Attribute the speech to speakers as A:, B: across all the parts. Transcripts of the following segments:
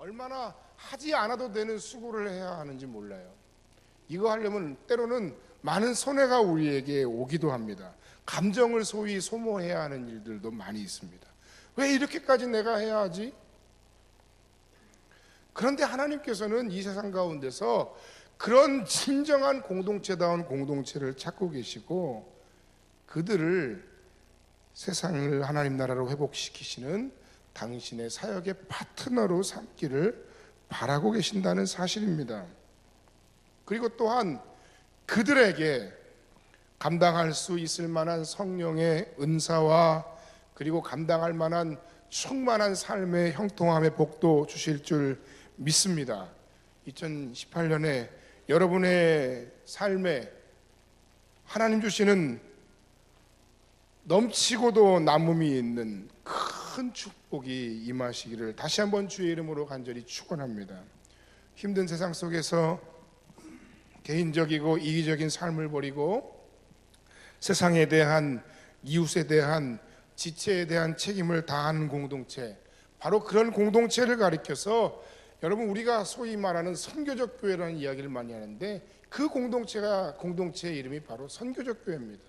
A: 얼마나 하지 않아도 되는 수고를 해야 하는지 몰라요. 이거 하려면 때로는 많은 손해가 우리에게 오기도 합니다. 감정을 소위 소모해야 하는 일들도 많이 있습니다. 왜 이렇게까지 내가 해야 하지? 그런데 하나님께서는 이 세상 가운데서 그런 진정한 공동체다운 공동체를 찾고 계시고, 그들을 세상을 하나님 나라로 회복시키시는 당신의 사역의 파트너로 삼기를 바라고 계신다는 사실입니다. 그리고 또한 그들에게 감당할 수 있을 만한 성령의 은사와 그리고 감당할 만한 충만한 삶의 형통함의 복도 주실 줄 믿습니다. 2018년에 여러분의 삶에 하나님 주시는 넘치고도 남음이 있는 큰 축복이 임하시기를 다시 한번 주의 이름으로 간절히 축원합니다. 힘든 세상 속에서 개인적이고 이기적인 삶을 버리고 세상에 대한, 이웃에 대한, 지체에 대한 책임을 다하는 공동체, 바로 그런 공동체를 가리켜서 여러분, 우리가 소위 말하는 선교적 교회라는 이야기를 많이 하는데, 그 공동체의 이름이 바로 선교적 교회입니다.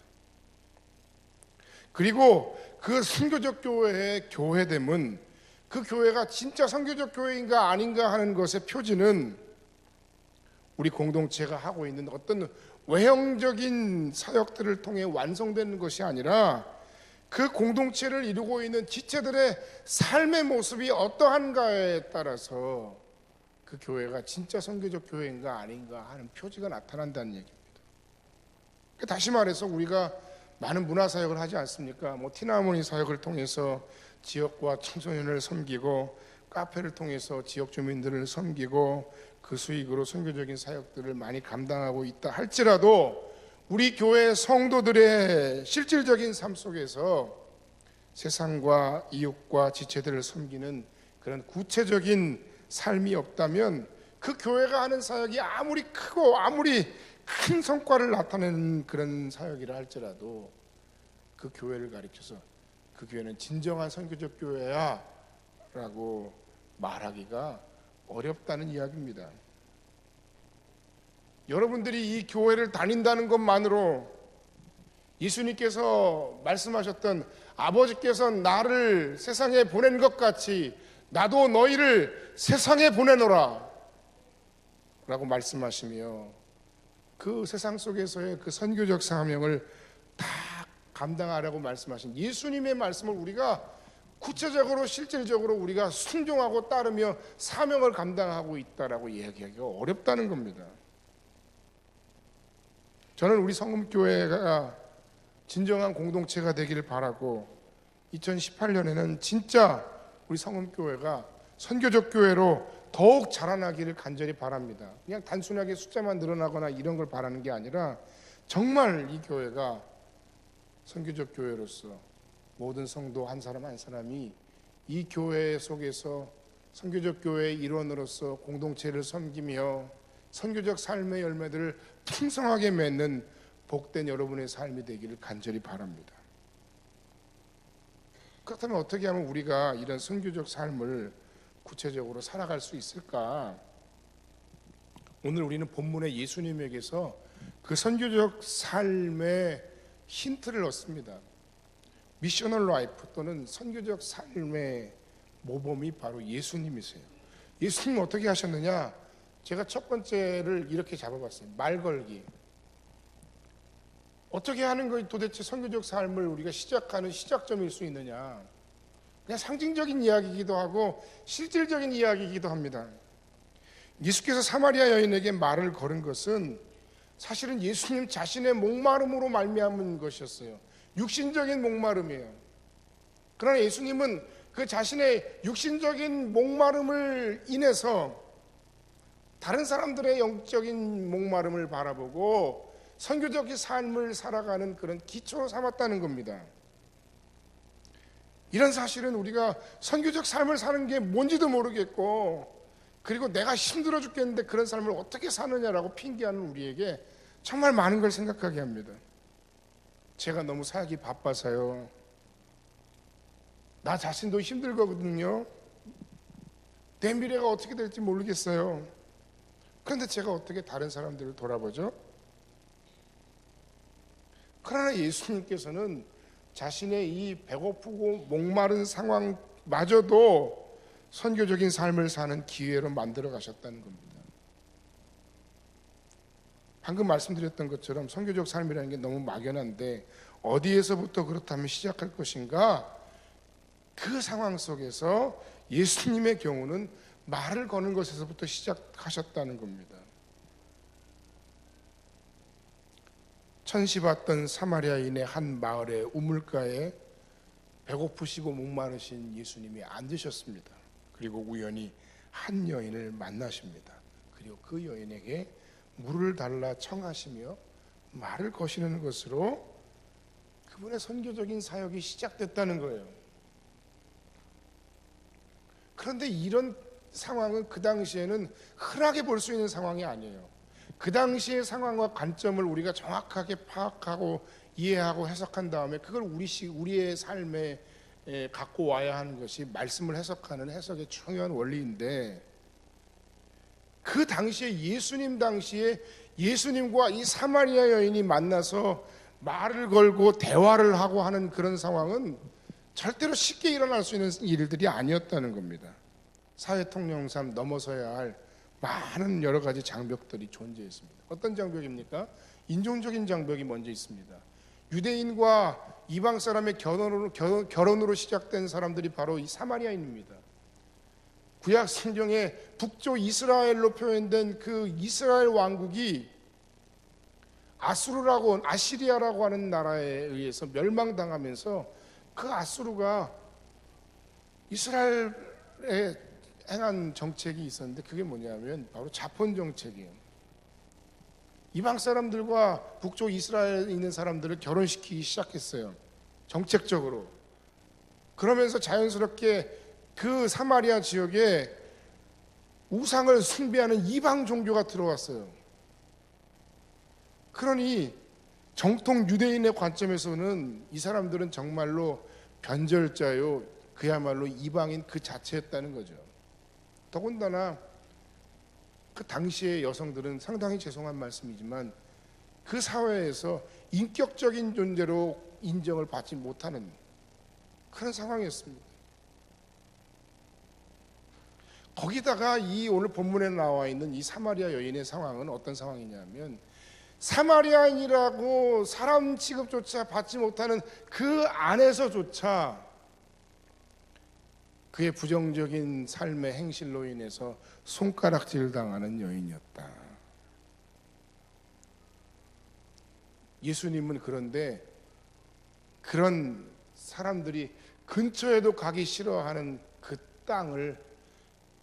A: 그리고 그 선교적 교회의 교회됨은, 그 교회가 진짜 선교적 교회인가 아닌가 하는 것의 표지는 우리 공동체가 하고 있는 어떤 외형적인 사역들을 통해 완성되는 것이 아니라, 그 공동체를 이루고 있는 지체들의 삶의 모습이 어떠한가에 따라서 그 교회가 진짜 선교적 교회인가 아닌가 하는 표지가 나타난다는 얘기입니다. 다시 말해서 우리가 많은 문화사역을 하지 않습니까? 티나무니 사역을 통해서 지역과 청소년을 섬기고, 카페를 통해서 지역 주민들을 섬기고, 그 수익으로 선교적인 사역들을 많이 감당하고 있다 할지라도, 우리 교회 성도들의 실질적인 삶 속에서 세상과 이웃과 지체들을 섬기는 그런 구체적인 삶이 없다면, 그 교회가 하는 사역이 아무리 크고 아무리 큰 성과를 나타내는 그런 사역이라 할지라도 그 교회를 가리켜서 그 교회는 진정한 선교적 교회야 라고 말하기가 어렵다는 이야기입니다. 여러분들이 이 교회를 다닌다는 것만으로 예수님께서 말씀하셨던 아버지께서 나를 세상에 보낸 것 같이 나도 너희를 세상에 보내노라 라고 말씀하시며, 그 세상 속에서의 그 선교적 사명을 다 감당하라고 말씀하신 예수님의 말씀을 우리가 구체적으로 실질적으로 우리가 순종하고 따르며 사명을 감당하고 있다라고 이야기하기가 어렵다는 겁니다. 저는 우리 성금교회가 진정한 공동체가 되기를 바라고, 2018년에는 진짜 우리 성금교회가 선교적 교회로 더욱 자라나기를 간절히 바랍니다. 그냥 단순하게 숫자만 늘어나거나 이런 걸 바라는 게 아니라, 정말 이 교회가 선교적 교회로서 모든 성도 한 사람 한 사람이 이 교회 속에서 선교적 교회의 일원으로서 공동체를 섬기며 선교적 삶의 열매들을 풍성하게 맺는 복된 여러분의 삶이 되기를 간절히 바랍니다. 그렇다면 어떻게 하면 우리가 이런 선교적 삶을 구체적으로 살아갈 수 있을까? 오늘 우리는 본문의 예수님에게서 그 선교적 삶의 힌트를 얻습니다. 미셔널 라이프 또는 선교적 삶의 모범이 바로 예수님이세요. 예수님은 어떻게 하셨느냐? 제가 첫 번째를 이렇게 잡아봤어요. 말 걸기. 어떻게 하는 것이 도대체 선교적 삶을 우리가 시작하는 시작점일 수 있느냐? 그냥 상징적인 이야기이기도 하고 실질적인 이야기이기도 합니다. 예수께서 사마리아 여인에게 말을 걸은 것은 사실은 예수님 자신의 목마름으로 말미암은 것이었어요. 육신적인 목마름이에요. 그러나 예수님은 그 자신의 육신적인 목마름을 인해서 다른 사람들의 영적인 목마름을 바라보고 선교적인 삶을 살아가는 그런 기초로 삼았다는 겁니다. 이런 사실은 우리가 선교적 삶을 사는 게 뭔지도 모르겠고, 그리고 내가 힘들어 죽겠는데 그런 삶을 어떻게 사느냐라고 핑계하는 우리에게 정말 많은 걸 생각하게 합니다. 제가 너무 살기 바빠서요. 나 자신도 힘들거든요. 내 미래가 어떻게 될지 모르겠어요. 그런데 제가 어떻게 다른 사람들을 돌아보죠? 그러나 예수님께서는 자신의 이 배고프고 목마른 상황마저도 선교적인 삶을 사는 기회로 만들어 가셨다는 겁니다. 방금 말씀드렸던 것처럼 선교적 삶이라는 게 너무 막연한데 어디에서부터 그렇다면 시작할 것인가? 그 상황 속에서 예수님의 경우는 말을 거는 것에서부터 시작하셨다는 겁니다. 천시 받던 사마리아인의 한 마을의 우물가에 배고프시고 목마르신 예수님이 앉으셨습니다. 그리고 우연히 한 여인을 만나십니다. 그리고 그 여인에게 물을 달라 청하시며 말을 거시는 것으로 그분의 선교적인 사역이 시작됐다는 거예요. 그런데 이런 상황은 그 당시에는 흔하게 볼 수 있는 상황이 아니에요. 그 당시의 상황과 관점을 우리가 정확하게 파악하고 이해하고 해석한 다음에 그걸 우리의 삶에 갖고 와야 하는 것이 말씀을 해석하는 해석의 중요한 원리인데, 그 당시에 예수님 당시에 예수님과 이 사마리아 여인이 만나서 말을 걸고 대화를 하고 하는 그런 상황은 절대로 쉽게 일어날 수 있는 일들이 아니었다는 겁니다. 사회통념상 넘어서야 할 많은 여러 가지 장벽들이 존재했습니다. 어떤 장벽입니까? 인종적인 장벽이 먼저 있습니다. 유대인과 이방 사람의 결혼으로 시작된 사람들이 바로 이 사마리아인입니다. 구약 성경에 북쪽 이스라엘로 표현된 그 이스라엘 왕국이 아시리아라고 하는 나라에 의해서 멸망당하면서 그 아수르가 이스라엘에 행한 정책이 있었는데 그게 뭐냐면 바로 자폰 정책이에요. 이방 사람들과 북쪽 이스라엘에 있는 사람들을 결혼시키기 시작했어요. 정책적으로. 그러면서 자연스럽게 그 사마리아 지역에 우상을 숭배하는 이방 종교가 들어왔어요. 그러니 정통 유대인의 관점에서는 이 사람들은 정말로 변절자요, 그야말로 이방인 그 자체였다는 거죠. 더군다나 그 당시의 여성들은 상당히 죄송한 말씀이지만 그 사회에서 인격적인 존재로 인정을 받지 못하는 그런 상황이었습니다. 거기다가 이 오늘 본문에 나와 있는 이 사마리아 여인의 상황은 어떤 상황이냐면, 사마리아인이라고 사람 취급조차 받지 못하는 그 안에서조차 그의 부정적인 삶의 행실로 인해서 손가락질 당하는 여인이었다. 예수님은 그런데 그런 사람들이 근처에도 가기 싫어하는 그 땅을,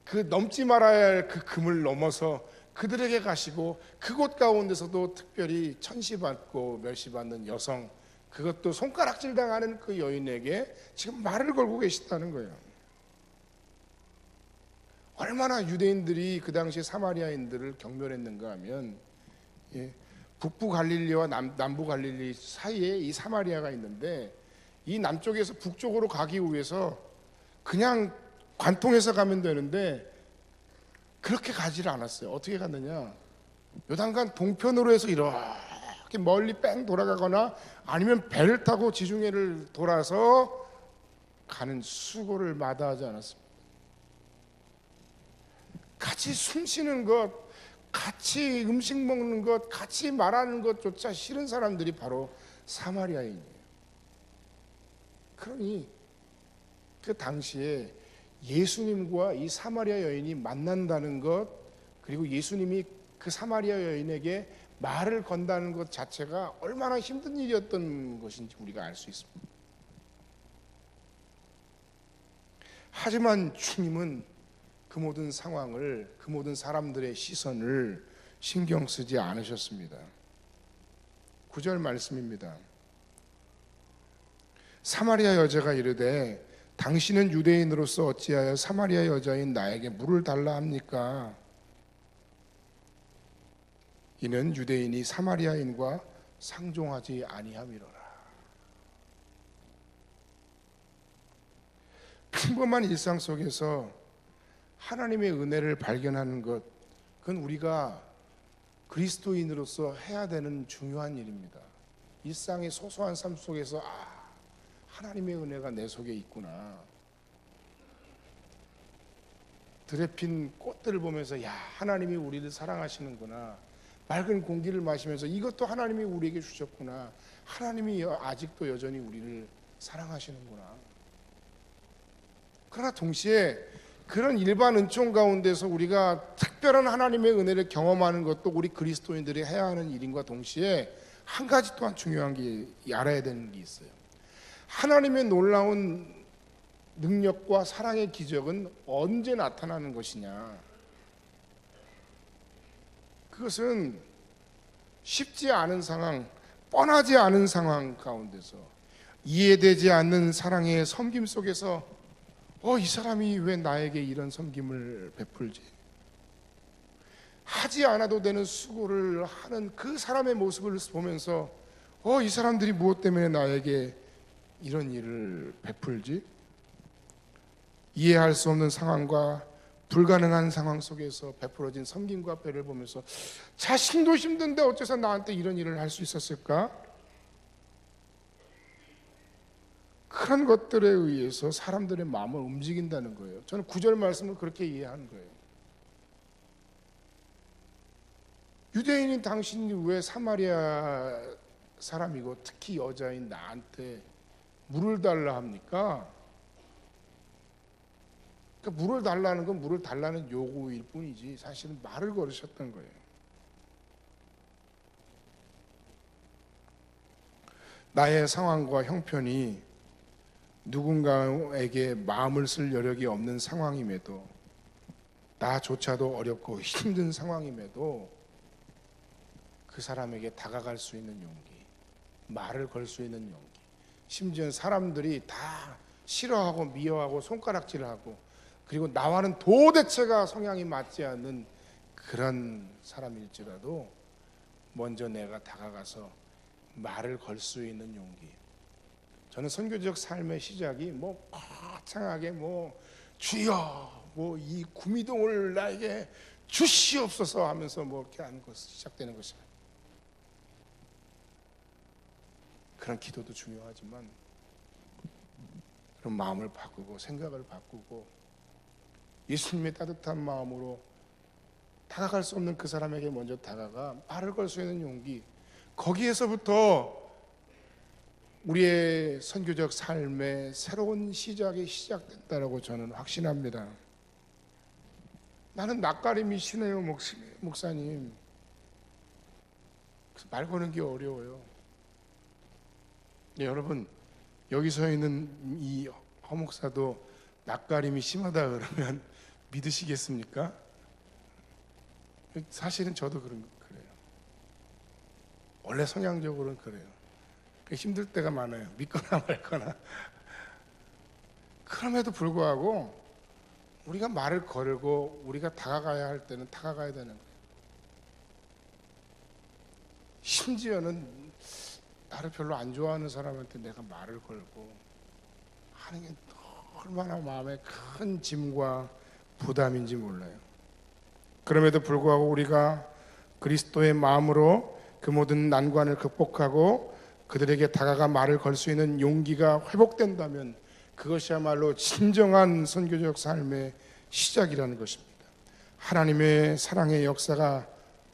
A: 그 넘지 말아야 할 그 금을 넘어서 그들에게 가시고 그곳 가운데서도 특별히 천시받고 멸시받는 여성, 그것도 손가락질 당하는 그 여인에게 지금 말을 걸고 계시다는 거예요. 얼마나 유대인들이 그 당시 사마리아인들을 경멸했는가 하면, 북부 갈릴리와 남부 갈릴리 사이에 이 사마리아가 있는데, 이 남쪽에서 북쪽으로 가기 위해서 그냥 관통해서 가면 되는데 그렇게 가지를 않았어요. 어떻게 갔느냐, 요단강 동편으로 해서 이렇게 멀리 뺑 돌아가거나 아니면 배를 타고 지중해를 돌아서 가는 수고를 마다하지 않았습니다. 같이 숨 쉬는 것, 같이 음식 먹는 것, 같이 말하는 것조차 싫은 사람들이 바로 사마리아인이에요. 그러니 그 당시에 예수님과 이 사마리아 여인이 만난다는 것, 그리고 예수님이 그 사마리아 여인에게 말을 건다는 것 자체가 얼마나 힘든 일이었던 것인지 우리가 알 수 있습니다. 하지만 주님은 그 모든 상황을, 그 모든 사람들의 시선을 신경 쓰지 않으셨습니다. 9절 말씀입니다. 사마리아 여자가 이르되 당신은 유대인으로서 어찌하여 사마리아 여자인 나에게 물을 달라 합니까? 이는 유대인이 사마리아인과 상종하지 아니함이로라. 평범한 일상 속에서 하나님의 은혜를 발견하는 것, 그건 우리가 그리스도인으로서 해야 되는 중요한 일입니다. 일상의 소소한 삶 속에서 하나님의 은혜가 내 속에 있구나. 들에 핀 꽃들을 보면서 하나님이 우리를 사랑하시는구나. 맑은 공기를 마시면서 이것도 하나님이 우리에게 주셨구나. 하나님이 아직도 여전히 우리를 사랑하시는구나. 그러나 동시에 그런 일반 은총 가운데서 우리가 특별한 하나님의 은혜를 경험하는 것도 우리 그리스도인들이 해야 하는 일인과 동시에 한 가지 또한 중요한 게 알아야 되는 게 있어요. 하나님의 놀라운 능력과 사랑의 기적은 언제 나타나는 것이냐? 그것은 쉽지 않은 상황, 뻔하지 않은 상황 가운데서 이해되지 않는 사랑의 섬김 속에서 이 사람이 왜 나에게 이런 섬김을 베풀지? 하지 않아도 되는 수고를 하는 그 사람의 모습을 보면서 이 사람들이 무엇 때문에 나에게 이런 일을 베풀지? 이해할 수 없는 상황과 불가능한 상황 속에서 베풀어진 섬김과 배를 보면서 자신도 힘든데 어째서 나한테 이런 일을 할 수 있었을까? 그런 것들에 의해서 사람들의 마음을 움직인다는 거예요. 저는 9절 말씀을 그렇게 이해하는 거예요. 유대인인 당신이 왜 사마리아 사람이고 특히 여자인 나한테 물을 달라 합니까? 그러니까 물을 달라는 건 물을 달라는 요구일 뿐이지 사실은 말을 걸으셨던 거예요. 나의 상황과 형편이 누군가에게 마음을 쓸 여력이 없는 상황임에도, 나조차도 어렵고 힘든 상황임에도 그 사람에게 다가갈 수 있는 용기, 말을 걸 수 있는 용기, 심지어 사람들이 다 싫어하고 미워하고 손가락질하고 그리고 나와는 도대체가 성향이 맞지 않는 그런 사람일지라도 먼저 내가 다가가서 말을 걸 수 있는 용기. 저는 선교적 삶의 시작이 거창하게 주여 이 구미동을 나에게 주시옵소서 하면서 이렇게 하는 것이 시작되는 것이에요. 그런 기도도 중요하지만 그런 마음을 바꾸고 생각을 바꾸고 예수님의 따뜻한 마음으로 다가갈 수 없는 그 사람에게 먼저 다가가 말을 걸 수 있는 용기, 거기에서부터 우리의 선교적 삶의 새로운 시작이 시작된다라고 저는 확신합니다. 나는 낯가림이 심해요, 목사님. 말 거는 게 어려워요. 네, 여러분, 여기 서 있는 이 허목사도 낯가림이 심하다 그러면 믿으시겠습니까? 사실은 저도 그래요. 원래 성향적으로는 그래요. 힘들 때가 많아요. 믿거나 말거나. 그럼에도 불구하고 우리가 말을 걸고 우리가 다가가야 할 때는 다가가야 되는 거예요. 심지어는 나를 별로 안 좋아하는 사람한테 내가 말을 걸고 하는 게 얼마나 마음에 큰 짐과 부담인지 몰라요. 그럼에도 불구하고 우리가 그리스도의 마음으로 그 모든 난관을 극복하고 그들에게 다가가 말을 걸 수 있는 용기가 회복된다면 그것이야말로 진정한 선교적 삶의 시작이라는 것입니다. 하나님의 사랑의 역사가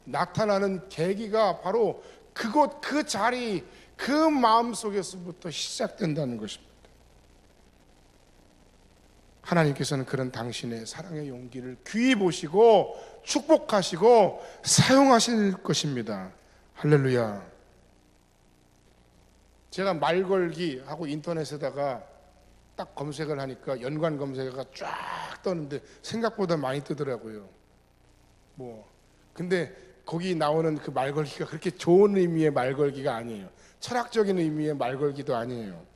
A: 나타나는 계기가 바로 그곳, 그 자리, 그 마음 속에서부터 시작된다는 것입니다. 하나님께서는 그런 당신의 사랑의 용기를 귀히 보시고 축복하시고 사용하실 것입니다. 할렐루야. 제가 말 걸기 하고 인터넷에다가 딱 검색을 하니까 연관 검색어가 쫙 떠는데 생각보다 많이 뜨더라고요. 근데 거기 나오는 그 말 걸기가 그렇게 좋은 의미의 말 걸기가 아니에요. 철학적인 의미의 말 걸기도 아니에요.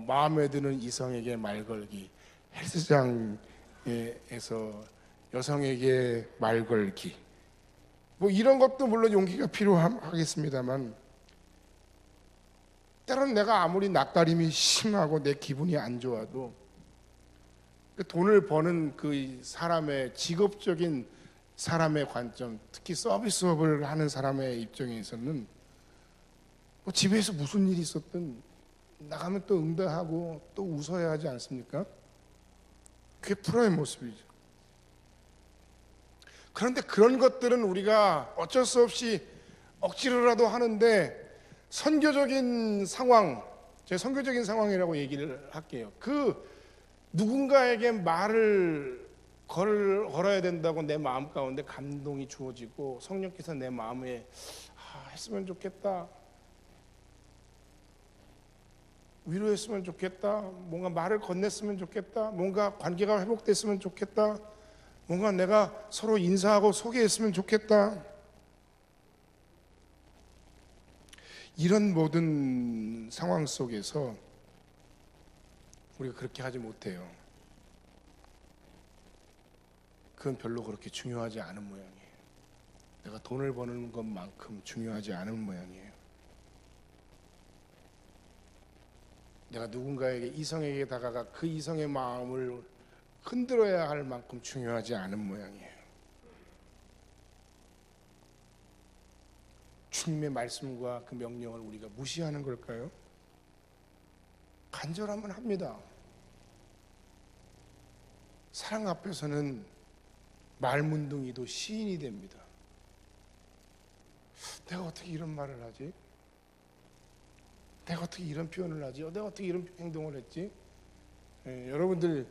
A: 마음에 드는 이성에게 말 걸기, 헬스장에서 여성에게 말 걸기, 이런 것도 물론 용기가 필요하겠습니다만, 때로는 내가 아무리 낯가림이 심하고 내 기분이 안 좋아도 그 돈을 버는 그 사람의 직업적인 사람의 관점, 특히 서비스업을 하는 사람의 입장에서는 뭐 집에서 무슨 일이 있었든 나가면 또 응대하고 또 웃어야 하지 않습니까? 그게 프로의 모습이죠. 그런데 그런 것들은 우리가 어쩔 수 없이 억지로라도 하는데 선교적인 상황, 제가 선교적인 상황이라고 얘기를 할게요. 그 누군가에게 말을 걸어야 된다고 내 마음 가운데 감동이 주어지고 성령께서 내 마음에 했으면 좋겠다, 위로했으면 좋겠다, 뭔가 말을 건넸으면 좋겠다, 뭔가 관계가 회복됐으면 좋겠다, 뭔가 내가 서로 인사하고 소개했으면 좋겠다, 이런 모든 상황 속에서 우리가 그렇게 하지 못해요. 그건 별로 그렇게 중요하지 않은 모양이에요. 내가 돈을 버는 것만큼 중요하지 않은 모양이에요. 내가 누군가에게, 이성에게 다가가 그 이성의 마음을 흔들어야 할 만큼 중요하지 않은 모양이에요. 주님의 말씀과 그 명령을 우리가 무시하는 걸까요? 간절하면 합니다. 사랑 앞에서는 말문둥이도 시인이 됩니다. 내가 어떻게 이런 말을 하지? 내가 어떻게 이런 표현을 하지? 내가 어떻게 이런 행동을 했지? 여러분들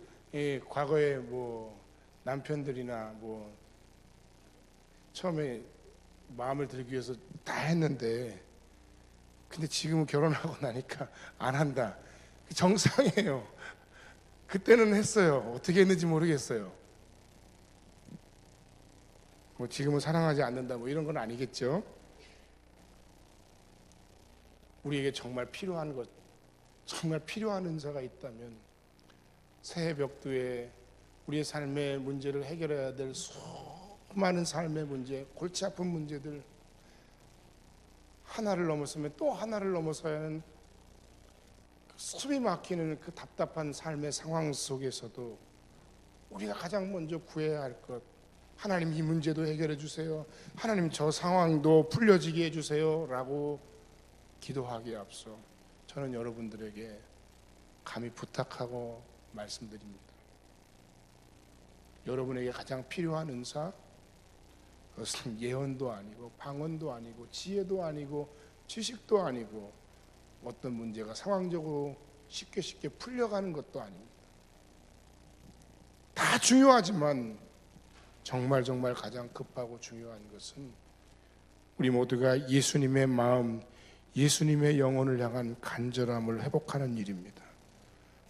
A: 과거에 뭐 남편들이나 뭐 처음에 마음을 들기 위해서 다 했는데 근데 지금은 결혼하고 나니까 안 한다. 정상이에요. 그때는 했어요. 어떻게 했는지 모르겠어요. 뭐 지금은 사랑하지 않는다 뭐 이런 건 아니겠죠. 우리에게 정말 필요한 것, 정말 필요한 은사가 있다면 새해 벽두에 우리의 삶의 문제를 해결해야 될 수많은 삶의 문제, 골치 아픈 문제들 하나를 넘어서면 또 하나를 넘어서야 하는 숨이 막히는 그 답답한 삶의 상황 속에서도 우리가 가장 먼저 구해야 할 것, 하나님 이 문제도 해결해 주세요, 하나님 저 상황도 풀려지게 해 주세요 라고 기도하기에 앞서 저는 여러분들에게 감히 부탁하고 말씀드립니다. 여러분에게 가장 필요한 은사, 그것은 예언도 아니고 방언도 아니고 지혜도 아니고 지식도 아니고 어떤 문제가 상황적으로 쉽게 풀려가는 것도 아닙니다. 다 중요하지만 정말 가장 급하고 중요한 것은 우리 모두가 예수님의 마음, 예수님의 영혼을 향한 간절함을 회복하는 일입니다.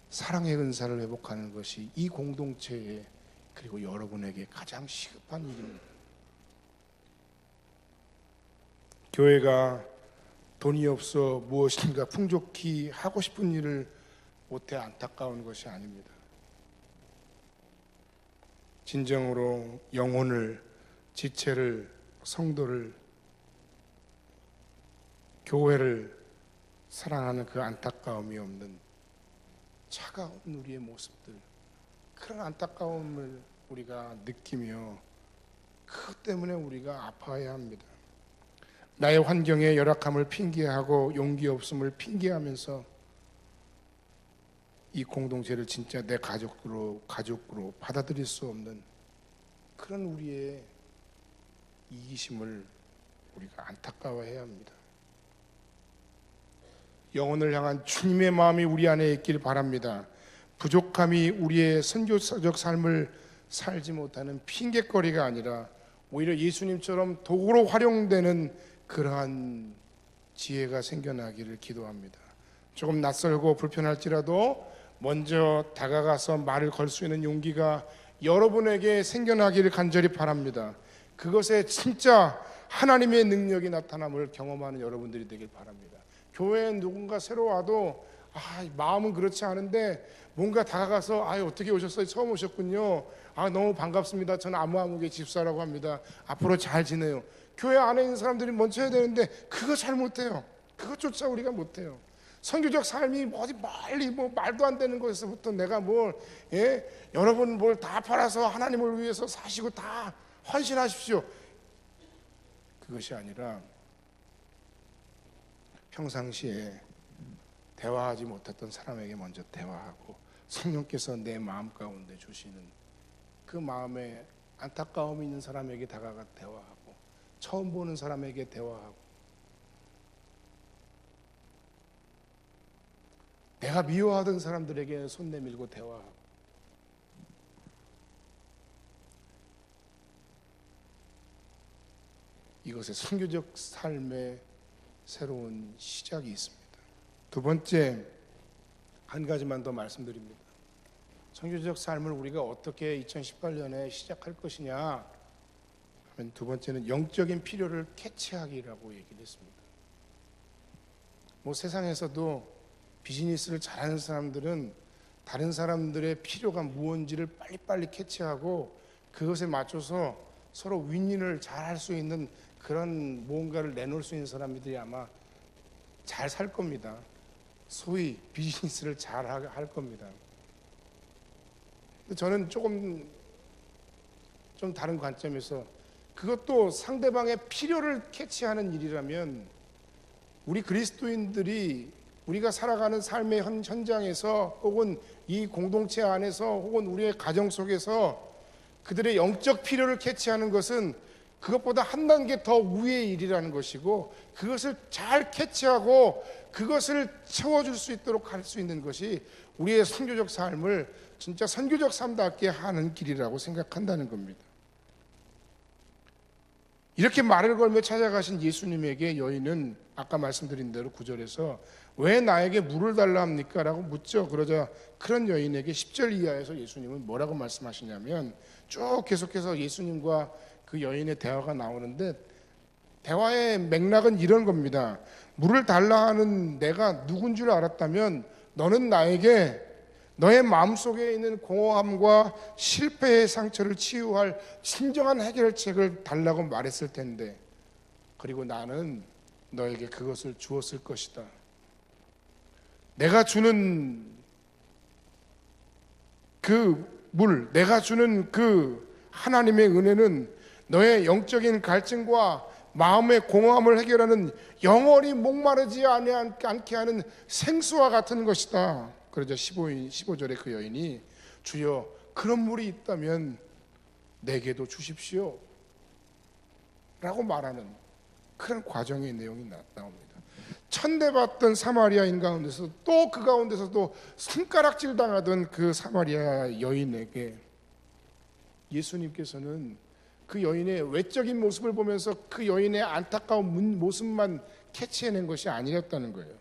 A: 사랑의 은사를 회복하는 것이 이 공동체에 그리고 여러분에게 가장 시급한 일입니다. 교회가 돈이 없어 무엇인가 풍족히 하고 싶은 일을 못해 안타까운 것이 아닙니다. 진정으로 영혼을, 지체를, 성도를, 교회를 사랑하는 그 안타까움이 없는 차가운 우리의 모습들, 그런 안타까움을 우리가 느끼며 그것 때문에 우리가 아파해야 합니다. 나의 환경의 열악함을 핑계하고 용기 없음을 핑계하면서 이 공동체를 진짜 내 가족으로 받아들일 수 없는 그런 우리의 이기심을 우리가 안타까워해야 합니다. 영혼을 향한 주님의 마음이 우리 안에 있길 바랍니다. 부족함이 우리의 선교사적 삶을 살지 못하는 핑계거리가 아니라 오히려 예수님처럼 도구로 활용되는 그러한 지혜가 생겨나기를 기도합니다. 조금 낯설고 불편할지라도 먼저 다가가서 말을 걸 수 있는 용기가 여러분에게 생겨나기를 간절히 바랍니다. 그것에 진짜 하나님의 능력이 나타남을 경험하는 여러분들이 되길 바랍니다. 교회에 누군가 새로 와도 마음은 그렇지 않은데 뭔가 다가가서 어떻게 오셨어요? 처음 오셨군요. 너무 반갑습니다. 저는 아무개 집사라고 합니다. 앞으로 잘 지내요. 교회 안에 있는 사람들이 먼저 해야 되는데 그거 잘 못해요. 그것조차 우리가 못해요. 선교적 삶이 어디 멀리 뭐 말도 안 되는 곳에서부터 내가 뭘 여러분 뭘 다 팔아서 하나님을 위해서 사시고 다 헌신하십시오. 그것이 아니라 평상시에 대화하지 못했던 사람에게 먼저 대화하고 성령께서 내 마음 가운데 주시는 그 마음에 안타까움이 있는 사람에게 다가가 대화하고 처음 보는 사람에게 대화하고 내가 미워하던 사람들에게 손 내밀고 대화하고 이것의 선교적 삶의 새로운 시작이 있습니다. 두 번째, 한 가지만 더 말씀드립니다. 선교적 삶을 우리가 어떻게 2018년에 시작할 것이냐 하면 두 번째는 영적인 필요를 캐치하기라고 얘기를 했습니다. 뭐 세상에서도 비즈니스를 잘하는 사람들은 다른 사람들의 필요가 무엇인지를 빨리빨리 캐치하고 그것에 맞춰서 서로 윈윈을 잘 할 수 있는 그런 무언가를 내놓을 수 있는 사람들이 아마 잘 살 겁니다. 소위 비즈니스를 잘 할 겁니다. 근데 저는 조금 좀 다른 관점에서 그것도 상대방의 필요를 캐치하는 일이라면 우리 그리스도인들이 우리가 살아가는 삶의 현장에서 혹은 이 공동체 안에서 혹은 우리의 가정 속에서 그들의 영적 필요를 캐치하는 것은 그것보다 한 단계 더 위의 일이라는 것이고 그것을 잘 캐치하고 그것을 채워줄 수 있도록 할 수 있는 것이 우리의 선교적 삶을 진짜 선교적 삶답게 하는 길이라고 생각한다는 겁니다. 이렇게 말을 걸며 찾아가신 예수님에게 여인은 아까 말씀드린 대로 9절에서 왜 나에게 물을 달라 합니까? 라고 묻죠. 그러자 그런 여인에게 10절 이하에서 예수님은 뭐라고 말씀하시냐면 쭉 계속해서 예수님과 그 여인의 대화가 나오는데 대화의 맥락은 이런 겁니다. 물을 달라 하는 내가 누군 줄 알았다면 너는 나에게 너의 마음속에 있는 공허함과 실패의 상처를 치유할 진정한 해결책을 달라고 말했을 텐데 그리고 나는 너에게 그것을 주었을 것이다. 내가 주는 그 물, 내가 주는 그 하나님의 은혜는 너의 영적인 갈증과 마음의 공허함을 해결하는 영원히 목마르지 않게 하는 생수와 같은 것이다. 그러자 15절에 그 여인이 주여 그런 물이 있다면 내게도 주십시오 라고 말하는 그런 과정의 내용이 나옵니다. 천대받던 사마리아인 가운데서 또 그 가운데서도 손가락질 당하던 그 사마리아 여인에게 예수님께서는 그 여인의 외적인 모습을 보면서 그 여인의 안타까운 모습만 캐치해낸 것이 아니었다는 거예요.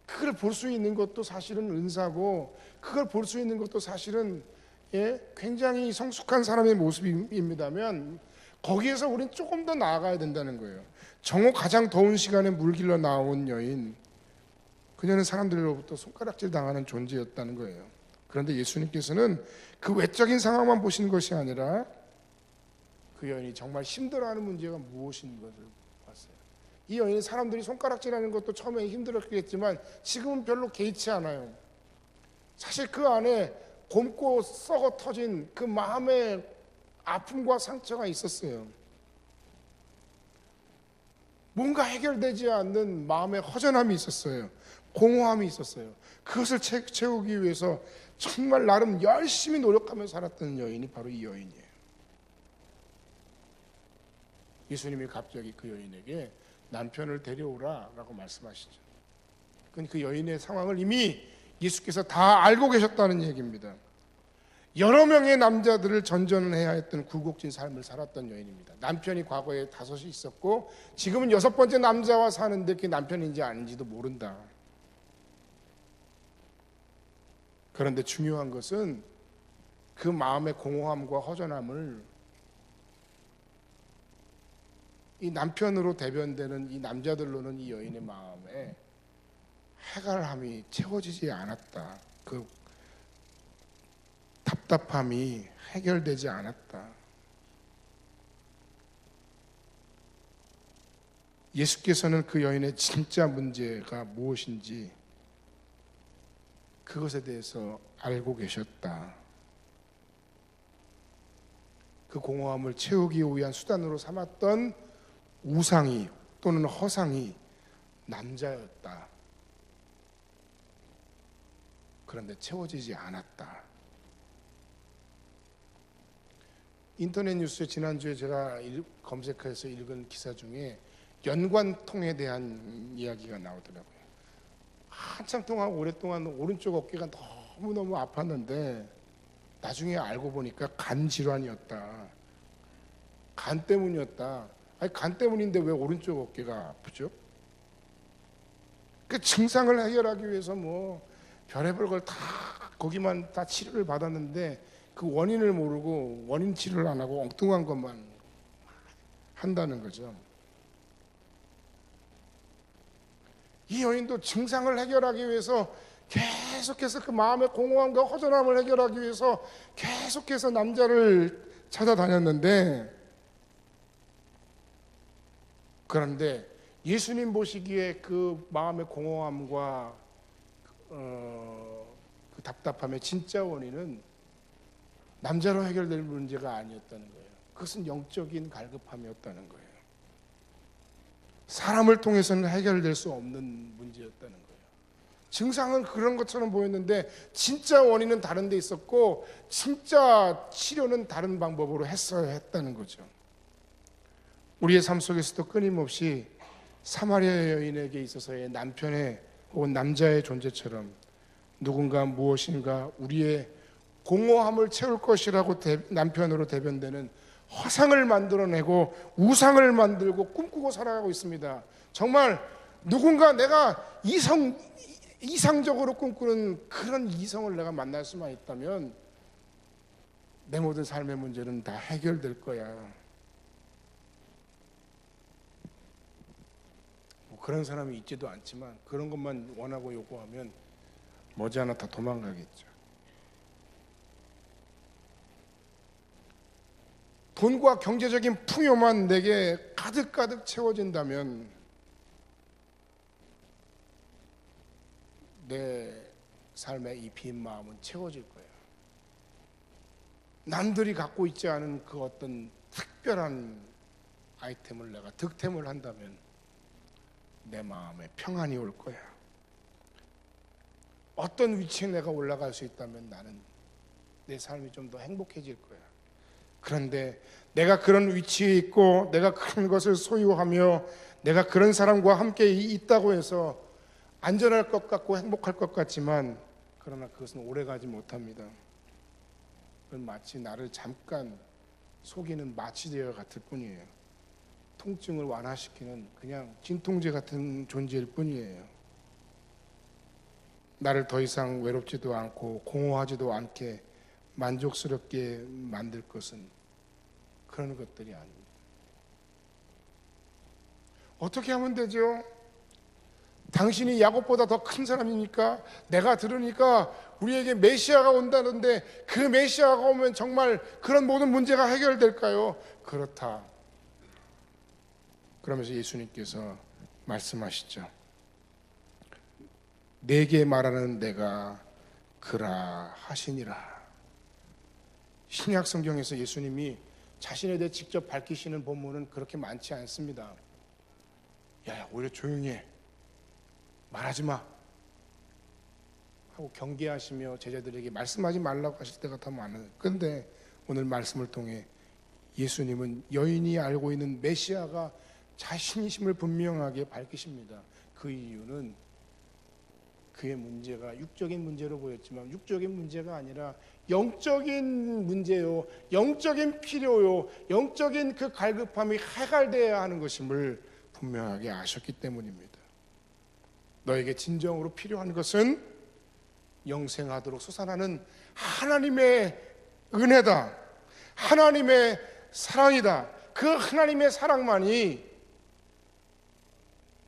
A: 그걸 볼 수 있는 것도 사실은 은사고 그걸 볼 수 있는 것도 사실은 굉장히 성숙한 사람의 모습입니다만 거기에서 우린 조금 더 나아가야 된다는 거예요. 정오 가장 더운 시간에 물길러 나온 여인, 그녀는 사람들로부터 손가락질 당하는 존재였다는 거예요. 그런데 예수님께서는 그 외적인 상황만 보시는 것이 아니라 그 여인이 정말 힘들어하는 문제가 무엇인 것을 봤어요. 이 여인이 사람들이 손가락질하는 것도 처음에 힘들었겠지만 지금은 별로 개의치 않아요. 사실 그 안에 곪고 썩어 터진 그 마음의 아픔과 상처가 있었어요. 뭔가 해결되지 않는 마음의 허전함이 있었어요. 공허함이 있었어요. 그것을 채우기 위해서 정말 나름 열심히 노력하며 살았던 여인이 바로 이 여인이에요. 예수님이 갑자기 그 여인에게 남편을 데려오라 라고 말씀하시죠. 그 여인의 상황을 이미 예수께서 다 알고 계셨다는 얘기입니다. 여러 명의 남자들을 전전해야 했던 굴곡진 삶을 살았던 여인입니다. 남편이 과거에 5이 있었고 지금은 6번째 남자와 사는데 그게 남편인지 아닌지도 모른다. 그런데 중요한 것은 그 마음의 공허함과 허전함을 이 남편으로 대변되는 이 남자들로는 이 여인의 마음에 해갈함이 채워지지 않았다. 그 답답함이 해결되지 않았다. 예수께서는 그 여인의 진짜 문제가 무엇인지 그것에 대해서 알고 계셨다. 그 공허함을 채우기 위한 수단으로 삼았던 우상이 또는 허상이 남자였다. 그런데 채워지지 않았다. 인터넷 뉴스에 지난주에 제가 검색해서 읽은 기사 중에 연관통에 대한 이야기가 나오더라고요. 한참 동안 오랫동안 오른쪽 어깨가 너무너무 아팠는데 나중에 알고 보니까 간 질환이었다. 간 때문이었다. 아니 간 때문인데 왜 오른쪽 어깨가 아프죠? 그 증상을 해결하기 위해서 뭐 별의별 걸 다 거기만 다 치료를 받았는데 그 원인을 모르고 원인 치료를 안 하고 엉뚱한 것만 한다는 거죠. 이 여인도 증상을 해결하기 위해서 계속해서 그 마음의 공허함과 허전함을 해결하기 위해서 계속해서 남자를 찾아다녔는데, 그런데 예수님 보시기에 그 마음의 공허함과 그 답답함의 진짜 원인은 남자로 해결될 문제가 아니었다는 거예요. 그것은 영적인 갈급함이었다는 거예요. 사람을 통해서는 해결될 수 없는 문제였다는 거예요. 증상은 그런 것처럼 보였는데 진짜 원인은 다른 데 있었고 진짜 치료는 다른 방법으로 했어야 했다는 거죠. 우리의 삶 속에서도 끊임없이 사마리아 여인에게 있어서의 남편의 혹은 남자의 존재처럼 누군가 무엇인가 우리의 공허함을 채울 것이라고 남편으로 대변되는 허상을 만들어내고 우상을 만들고 꿈꾸고 살아가고 있습니다. 정말 누군가 내가 이상적으로 꿈꾸는 그런 이성을 내가 만날 수만 있다면 내 모든 삶의 문제는 다 해결될 거야. 뭐 그런 사람이 있지도 않지만 그런 것만 원하고 요구하면 머지않아 다 도망가겠죠. 돈과 경제적인 풍요만 내게 가득가득 채워진다면 내 삶의 이 빈 마음은 채워질 거예요. 남들이 갖고 있지 않은 그 어떤 특별한 아이템을 내가 득템을 한다면 내 마음에 평안이 올 거야. 어떤 위치에 내가 올라갈 수 있다면 나는 내 삶이 좀 더 행복해질 거야. 그런데 내가 그런 위치에 있고 내가 그런 것을 소유하며 내가 그런 사람과 함께 있다고 해서 안전할 것 같고 행복할 것 같지만 그러나 그것은 오래가지 못합니다. 그건 마치 나를 잠깐 속이는 마취제와 같을 뿐이에요. 통증을 완화시키는 그냥 진통제 같은 존재일 뿐이에요. 나를 더 이상 외롭지도 않고 공허하지도 않게 만족스럽게 만들 것은 그런 것들이 아닙니다. 어떻게 하면 되죠? 당신이 야곱보다 더 큰 사람이니까 내가 들으니까 우리에게 메시아가 온다는데 그 메시아가 오면 정말 그런 모든 문제가 해결될까요? 그렇다. 그러면서 예수님께서 말씀하시죠. 내게 말하는 내가 그라 하시니라. 신약 성경에서 예수님이 자신에 대해 직접 밝히시는 본문은 그렇게 많지 않습니다. 야, 오히려 조용히 해. 말하지 마. 하고 경계하시며 제자들에게 말씀하지 말라고 하실 때가 더 많아요. 그런데 오늘 말씀을 통해 예수님은 여인이 알고 있는 메시아가 자신이심을 분명하게 밝히십니다. 그 이유는 그의 문제가 육적인 문제로 보였지만 육적인 문제가 아니라 영적인 문제요, 영적인 필요요, 영적인 그 갈급함이 해결되어야 하는 것임을 분명하게 아셨기 때문입니다. 너에게 진정으로 필요한 것은 영생하도록 솟아나는 하나님의 은혜다. 하나님의 사랑이다. 그 하나님의 사랑만이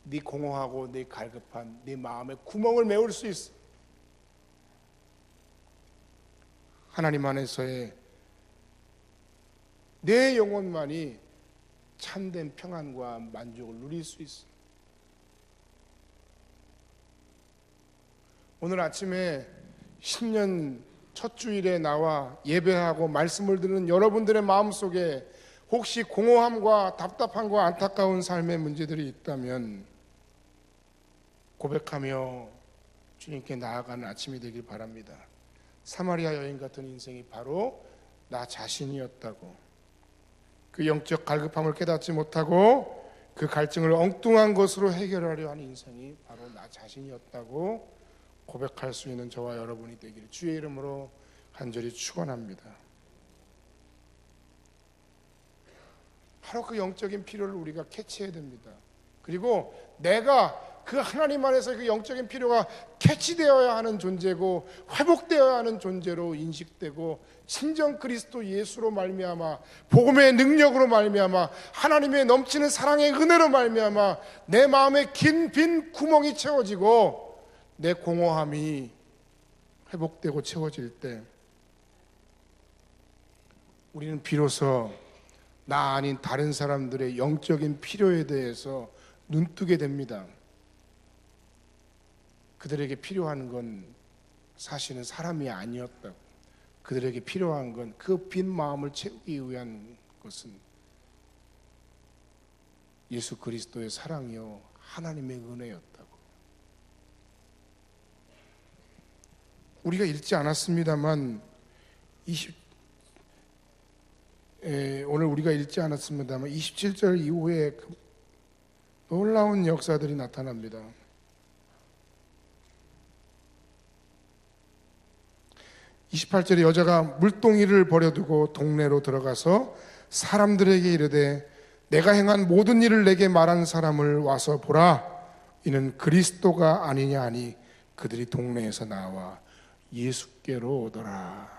A: 네 공허하고 네 갈급한 네 마음의 구멍을 메울 수 있어. 하나님 안에서의 내 영혼만이 참된 평안과 만족을 누릴 수 있어. 오늘 아침에 신년 첫 주일에 나와 예배하고 말씀을 듣는 여러분들의 마음속에 혹시 공허함과 답답함과 안타까운 삶의 문제들이 있다면 고백하며 주님께 나아가는 아침이 되길 바랍니다. 사마리아 여인 같은 인생이 바로 나 자신이었다고. 그 영적 갈급함을 깨닫지 못하고 그 갈증을 엉뚱한 것으로 해결하려 하는 인생이 바로 나 자신이었다고 고백할 수 있는 저와 여러분이 되기를 주의 이름으로 간절히 축원합니다. 바로 그 영적인 필요를 우리가 캐치해야 됩니다. 그리고 내가 그 하나님 안에서 그 영적인 필요가 캐치되어야 하는 존재고 회복되어야 하는 존재로 인식되고 친정 그리스도 예수로 말미암아 복음의 능력으로 말미암아 하나님의 넘치는 사랑의 은혜로 말미암아 내 마음에 긴 빈 구멍이 채워지고 내 공허함이 회복되고 채워질 때 우리는 비로소 나 아닌 다른 사람들의 영적인 필요에 대해서 눈뜨게 됩니다. 그들에게 필요한 건 사실은 사람이 아니었다고. 그들에게 필요한 건 그 빈 마음을 채우기 위한 것은 예수 그리스도의 사랑이요 하나님의 은혜였다고. 우리가 읽지 않았습니다만 오늘 우리가 읽지 않았습니다만 27절 이후에 그 놀라운 역사들이 나타납니다. 28절에 여자가 물동이를 버려두고 동네로 들어가서 사람들에게 이르되 내가 행한 모든 일을 내게 말한 사람을 와서 보라. 이는 그리스도가 아니냐 하니 그들이 동네에서 나와 예수께로 오더라.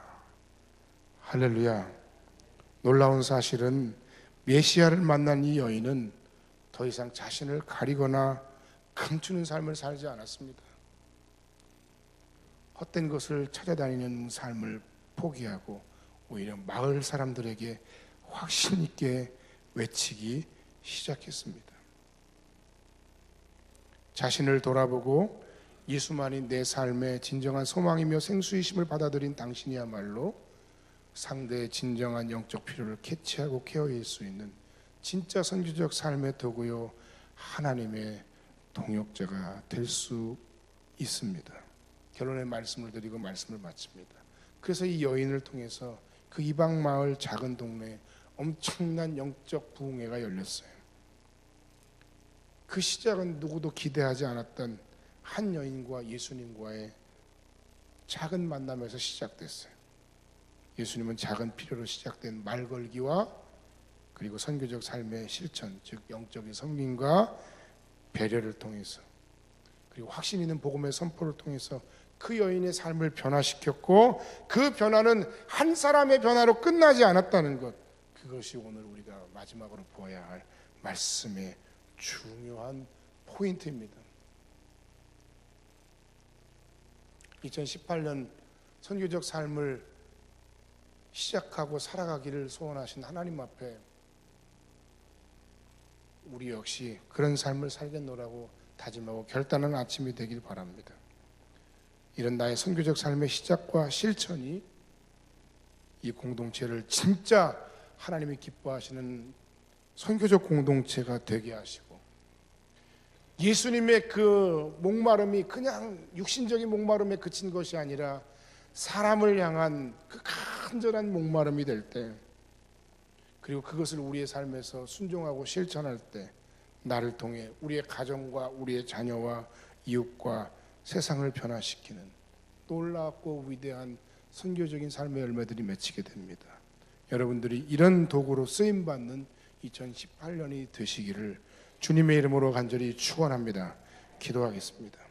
A: 할렐루야. 놀라운 사실은 메시아를 만난 이 여인은 더 이상 자신을 가리거나 감추는 삶을 살지 않았습니다. 헛된 것을 찾아다니는 삶을 포기하고 오히려 마을 사람들에게 확신 있게 외치기 시작했습니다. 자신을 돌아보고 예수만이 내 삶의 진정한 소망이며 생수이심을 받아들인 당신이야말로 상대의 진정한 영적 필요를 캐치하고 케어할 수 있는 진짜 선교적 삶의 도구요 하나님의 동역자가 될 수 있습니다. 결론의 말씀을 드리고 말씀을 마칩니다. 그래서 이 여인을 통해서 그 이방 마을 작은 동네에 엄청난 영적 부흥회가 열렸어요. 그 시작은 누구도 기대하지 않았던 한 여인과 예수님과의 작은 만남에서 시작됐어요. 예수님은 작은 필요로 시작된 말 걸기와 그리고 선교적 삶의 실천, 즉 영적인 섬김과 배려를 통해서 그리고 확신 있는 복음의 선포를 통해서 그 여인의 삶을 변화시켰고 그 변화는 한 사람의 변화로 끝나지 않았다는 것, 그것이 오늘 우리가 마지막으로 보아야 할 말씀의 중요한 포인트입니다. 2018년 선교적 삶을 시작하고 살아가기를 소원하신 하나님 앞에 우리 역시 그런 삶을 살겠노라고 다짐하고 결단하는 아침이 되길 바랍니다. 이런 나의 선교적 삶의 시작과 실천이 이 공동체를 진짜 하나님이 기뻐하시는 선교적 공동체가 되게 하시고 예수님의 그 목마름이 그냥 육신적인 목마름에 그친 것이 아니라 사람을 향한 그 간절한 목마름이 될 때, 그리고 그것을 우리의 삶에서 순종하고 실천할 때 나를 통해 우리의 가정과 우리의 자녀와 이웃과 세상을 변화시키는 놀랍고 위대한 선교적인 삶의 열매들이 맺히게 됩니다. 여러분들이 이런 도구로 쓰임받는 2018년이 되시기를 주님의 이름으로 간절히 축원합니다. 기도하겠습니다.